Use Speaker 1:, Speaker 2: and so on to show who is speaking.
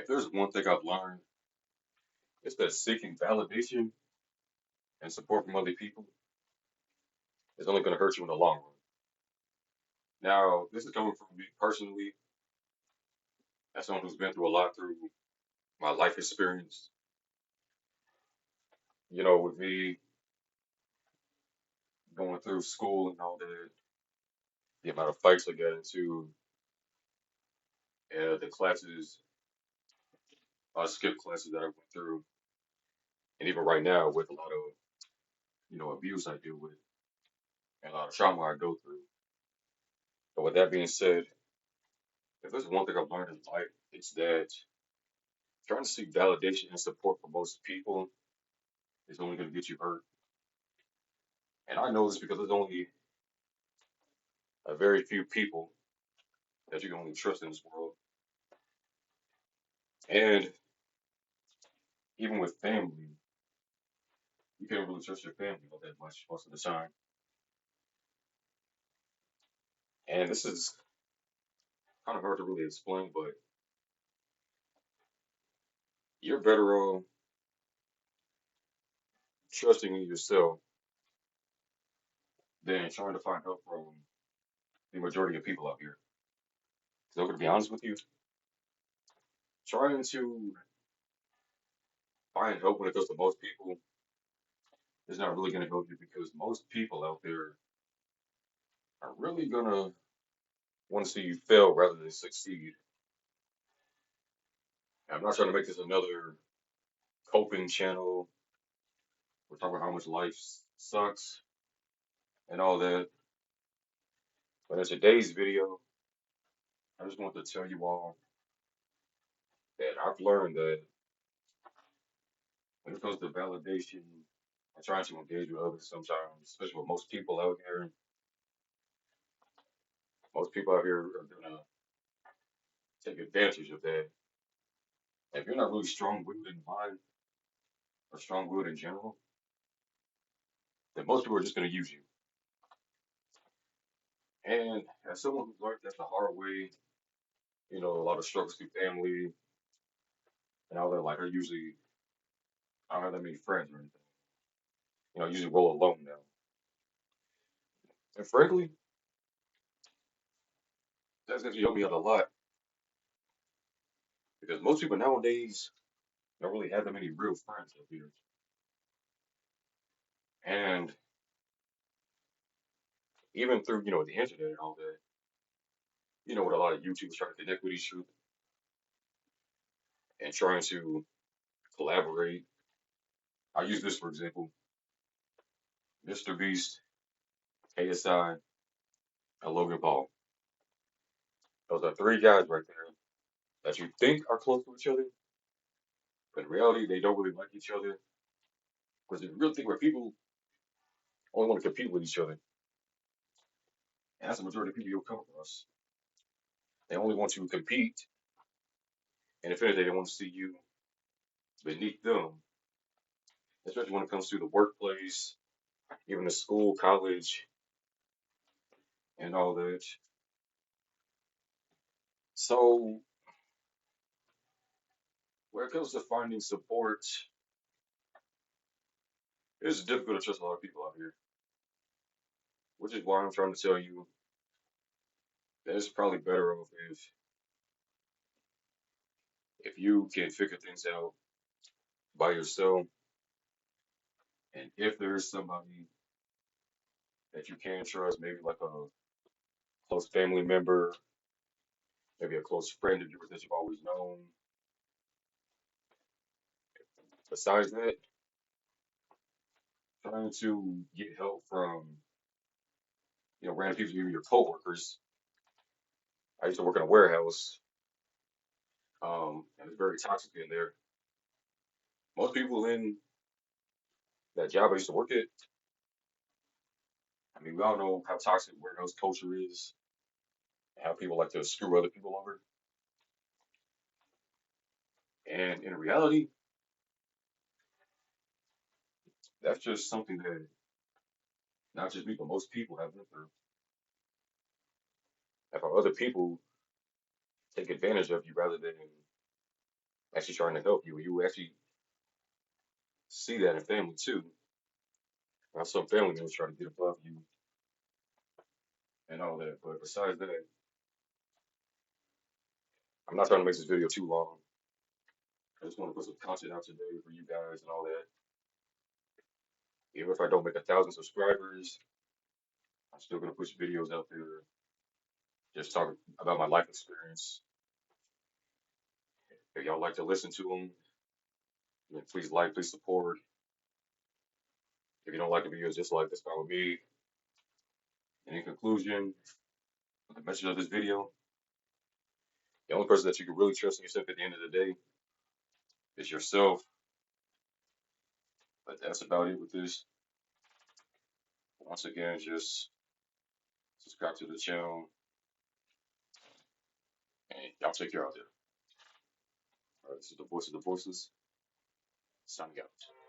Speaker 1: If there's one thing I've learned, it's that seeking validation and support from other people is only going to hurt you in the long run. Now, this is coming from me personally, as someone who's been through a lot through my life experience. With me going through school and all that, the amount of fights I got into, the classes, skip classes that I went through, and even right now with a lot of, abuse I deal with and a lot of trauma I go through. But with that being said, if there's one thing I've learned in life, it's that trying to seek validation and support from most people is only going to get you hurt. And I know this because there's only a very few people that you can only trust in this world. And even with family, you can't really trust your family all that much most of the time. And this is kind of hard to really explain, but you're better off trusting in yourself than trying to find help from the majority of people out here. Because I'm going to be honest with you, trying to find help when it comes to most people is not really going to help you because most people out there are really going to want to see you fail rather than succeed. And I'm not trying to make this another coping channel. We're talking about how much life sucks and all that. But in today's video, I just want to tell you all that I've learned that when it comes to validation and trying to engage with others sometimes, especially with most people out here are gonna take advantage of that. And if you're not really strong-willed in mind or strong-willed in general, then most people are just gonna use you. And as someone who's learned that the hard way, a lot of struggles through family and all that, like I don't have that many friends or anything. I usually roll alone now. And frankly, that's actually helped me out a lot because most people nowadays don't really have that many real friends up here. And even through, the internet and all that, with a lot of YouTubers trying to connect with each other and trying to collaborate. I use this for example, Mr. Beast, KSI, and Logan Paul. Those are three guys right there that you think are close to each other, but in reality, they don't really like each other. Because if you really think where people only want to compete with each other, and that's the majority of people you'll come across. They only want to compete, and if anything, they want to see you beneath them, especially when it comes to the workplace, even the school, college, and all that. So, when it comes to finding support, it's difficult to trust a lot of people out here, which is why I'm trying to tell you that it's probably better off if you can figure things out by yourself, and if there's somebody that you can trust, maybe like a close family member, maybe a close friend of yours that you've always known. Besides that, trying to get help from random people, even your coworkers. I used to work in a warehouse, and it's very toxic in there. Most people in that job I used to work at, I mean, we all know how toxic warehouse culture is, and how people like to screw other people over. And in reality, that's just something that not just me, but most people have been through. If other people take advantage of you rather than actually trying to help you. You actually see that in family too. Some family members try to get above you and all that. But besides that, I'm not trying to make this video too long. I just want to put some content out today for you guys and all that. Even if I don't make 1,000 subscribers, I'm still gonna push videos out there, just talking about my life experience. If y'all like to listen to them, then please like, please support. If you don't like the videos, just like, that's fine with me. And in conclusion, the message of this video, the only person that you can really trust in yourself at the end of the day is yourself. But that's about it with this. Once again, just subscribe to the channel and y'all take care out there. All right, this is the voice of the voiceless, signing out.